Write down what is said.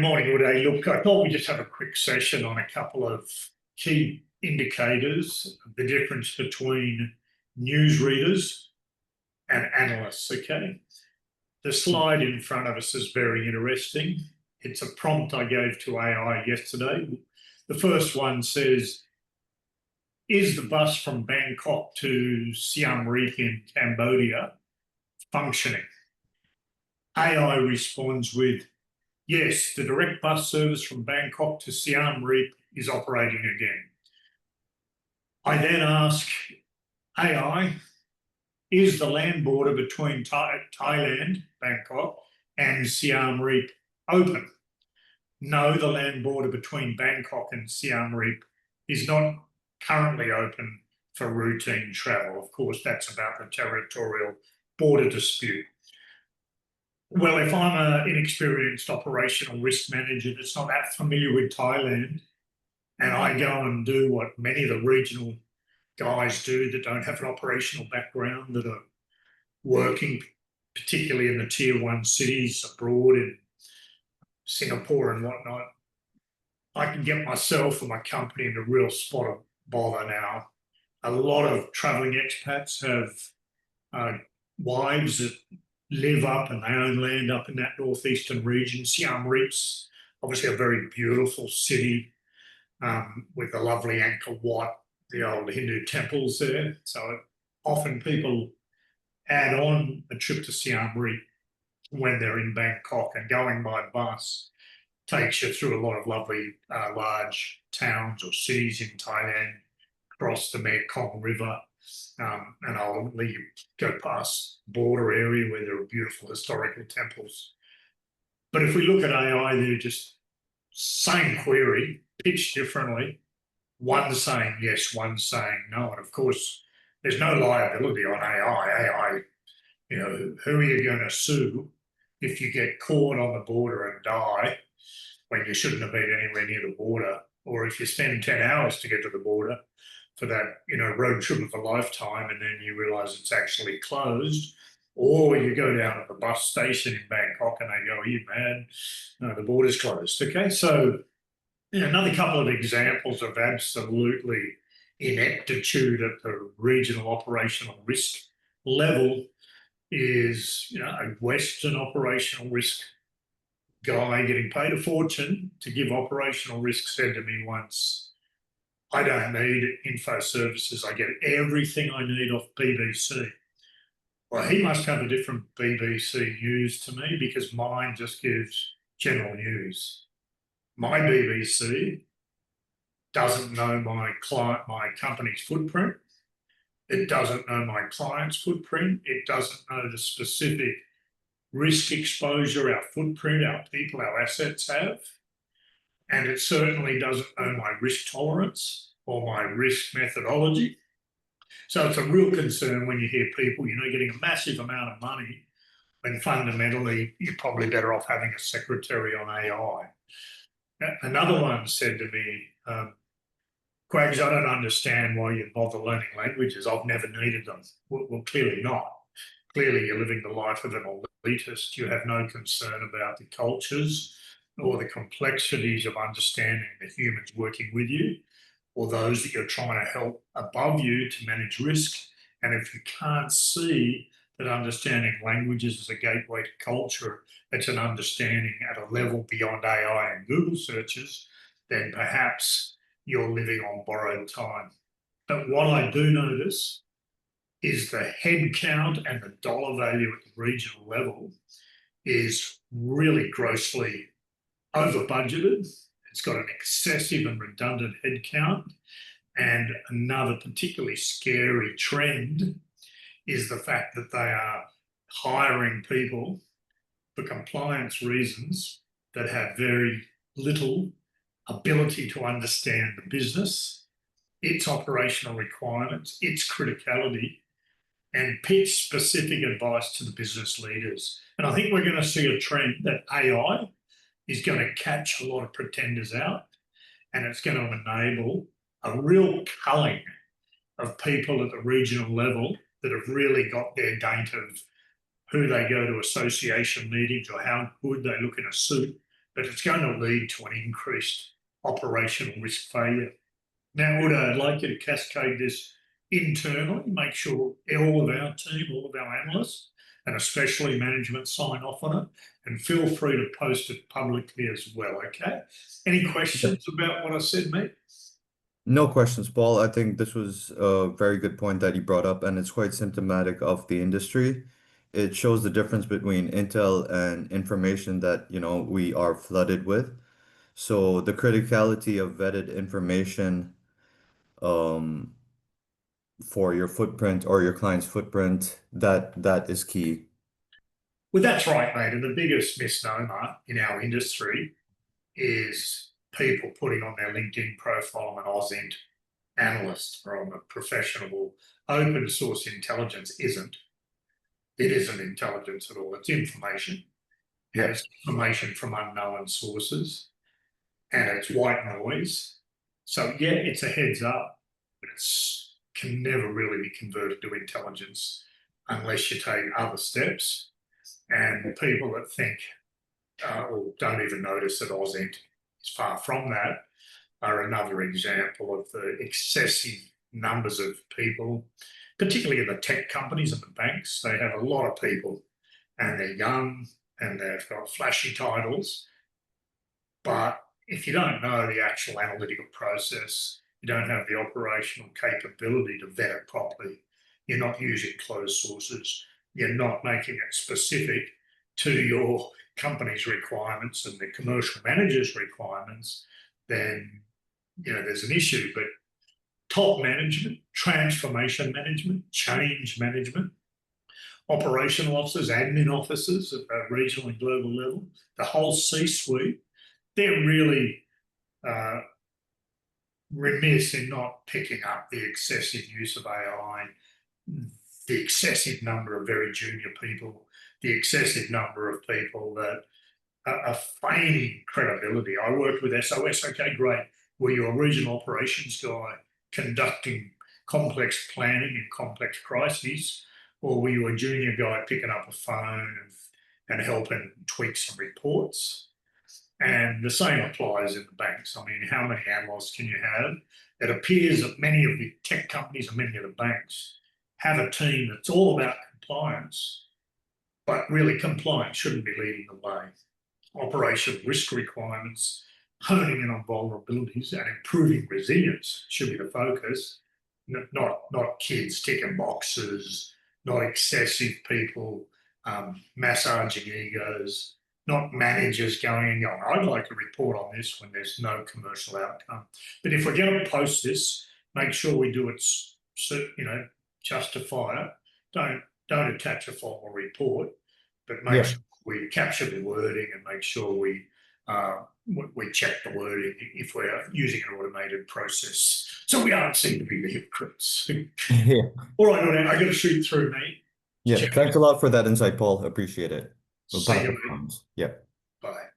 morning, Uday. Look, I thought we'd just have a quick session on a couple of key indicators of the difference between newsreaders and analysts, okay? The slide in front of us is very interesting. It's a prompt I gave to AI yesterday. The first one says, is the bus from Bangkok to Siem Reap in Cambodia functioning? AI responds with, yes, the direct bus service from Bangkok to Siem Reap is operating again. I then ask AI, is the land border between Thailand, Bangkok, and Siem Reap open? No, the land border between Bangkok and Siem Reap is not currently open for routine travel. Of course, that's about the territorial border dispute. Well, if I'm an inexperienced operational risk manager that's not that familiar with Thailand, and I go and do what many of the regional guys do that don't have an operational background, that are working particularly in the tier 1 cities abroad in Singapore and whatnot, I can get myself and my company in a real spot of bother now. A lot of travelling expats have wives that live up and they own land up in that northeastern region. Siem Reap's obviously a very beautiful city with the lovely Angkor Wat, the old Hindu temples there. So often people add on a trip to Siem Reap when they're in Bangkok, and going by bus takes you through a lot of lovely large towns or cities in Thailand, across the Mekong River, and ultimately you go past the border area where there are beautiful historical temples. But if we look at AI, they're just same query, pitched differently, one saying yes, one saying no. And of course, there's no liability on AI. AI, who are you going to sue if you get caught on the border and die when you shouldn't have been anywhere near the border, or if you spend 10 hours to get to the border for that, road trip of a lifetime, and then you realise it's actually closed, or you go down at the bus station in Bangkok and they go, are you mad? No, the border's closed. Okay, so another couple of examples of absolutely ineptitude at the regional operational risk level is, a Western operational risk guy getting paid a fortune to give operational risk said to me once, I don't need info services. I get everything I need off BBC. Well, he must have a different BBC news to me, because mine just gives general news. My BBC doesn't know my company's footprint. It doesn't know my client's footprint. It doesn't know the specific risk exposure our footprint, our people, our assets have. And it certainly doesn't know my risk tolerance or my risk methodology. So it's a real concern when you hear people, getting a massive amount of money when fundamentally you're probably better off having a secretary on AI. Another one said to me, Quaggs, I don't understand why you bother learning languages. I've never needed them. Well, clearly not. Clearly you're living the life of an elitist. You have no concern about the cultures or the complexities of understanding the humans working with you, or those that you're trying to help above you to manage risk. And if you can't see that understanding languages is a gateway to culture, it's an understanding at a level beyond AI and Google searches, then perhaps you're living on borrowed time. But what I do notice is the head count and the dollar value at the regional level is really grossly over budgeted. It's got an excessive and redundant head count. And another particularly scary trend is the fact that they are hiring people for compliance reasons that have very little ability to understand the business, its operational requirements, its criticality, and pitch specific advice to the business leaders. And I think we're going to see a trend that AI is going to catch a lot of pretenders out, and it's going to enable a real culling of people at the regional level that have really got their date of who they go to association meetings or how good they look in a suit but it's going to lead to an increased operational risk failure. Now, Udo, I'd like you to cascade this internally, make sure all of our team, all of our analysts, and especially management sign off on it, and feel free to post it publicly as well, okay? Any questions about what I said, mate? No questions, Paul. I think this was a very good point that you brought up, and it's quite symptomatic of the industry. It shows the difference between intel and information that, we are flooded with. So the criticality of vetted information um, for your footprint or your client's footprint, that is key. Well, that's right, mate. And the biggest misnomer in our industry is people putting on their LinkedIn profile an AusInt analyst or I'm a professional. Open source intelligence isn't. It isn't intelligence at all. It's information. And it's information from unknown sources. And it's white noise. So yeah, it's a heads up, but it can never really be converted to intelligence unless you take other steps. And people that think or don't even notice that AusInt is far from that are another example of the excessive numbers of people, particularly in the tech companies and the banks. They have a lot of people and they're young and they've got flashy titles. But if you don't know the actual analytical process, you don't have the operational capability to vet it properly, you're not using closed sources, you're not making it specific to your company's requirements and the commercial manager's requirements, then there's an issue. But top management, transformation management, change management, operational officers, admin officers at a regional and global level, the whole C-suite, they're really remiss in not picking up the excessive use of AI, the excessive number of very junior people, the excessive number of people that are feigning credibility. I worked with SOS, okay, great. Were you a regional operations guy conducting complex planning and complex crises, or were you a junior guy picking up a phone and helping tweak some reports? And the same applies in the banks. I mean, how many analysts can you have? It appears that many of the tech companies and many of the banks have a team that's all about compliance, but really compliance shouldn't be leading the way. Operational risk requirements, honing in on vulnerabilities and improving resilience should be the focus, not kids ticking boxes, not excessive people massaging egos, not managers going, I'd like a report on this when there's no commercial outcome. But if we're going to post this, make sure we do it, justify it. Don't attach a formal report, but make sure we capture the wording and make sure we check the wording if we're using an automated process. So we aren't seen to be the hypocrites. Yeah. All right, I got to shoot through, mate. Yeah. Thanks a lot for that insight, Paul. Appreciate it. We'll See pass you, it on. mate. Yeah. Bye.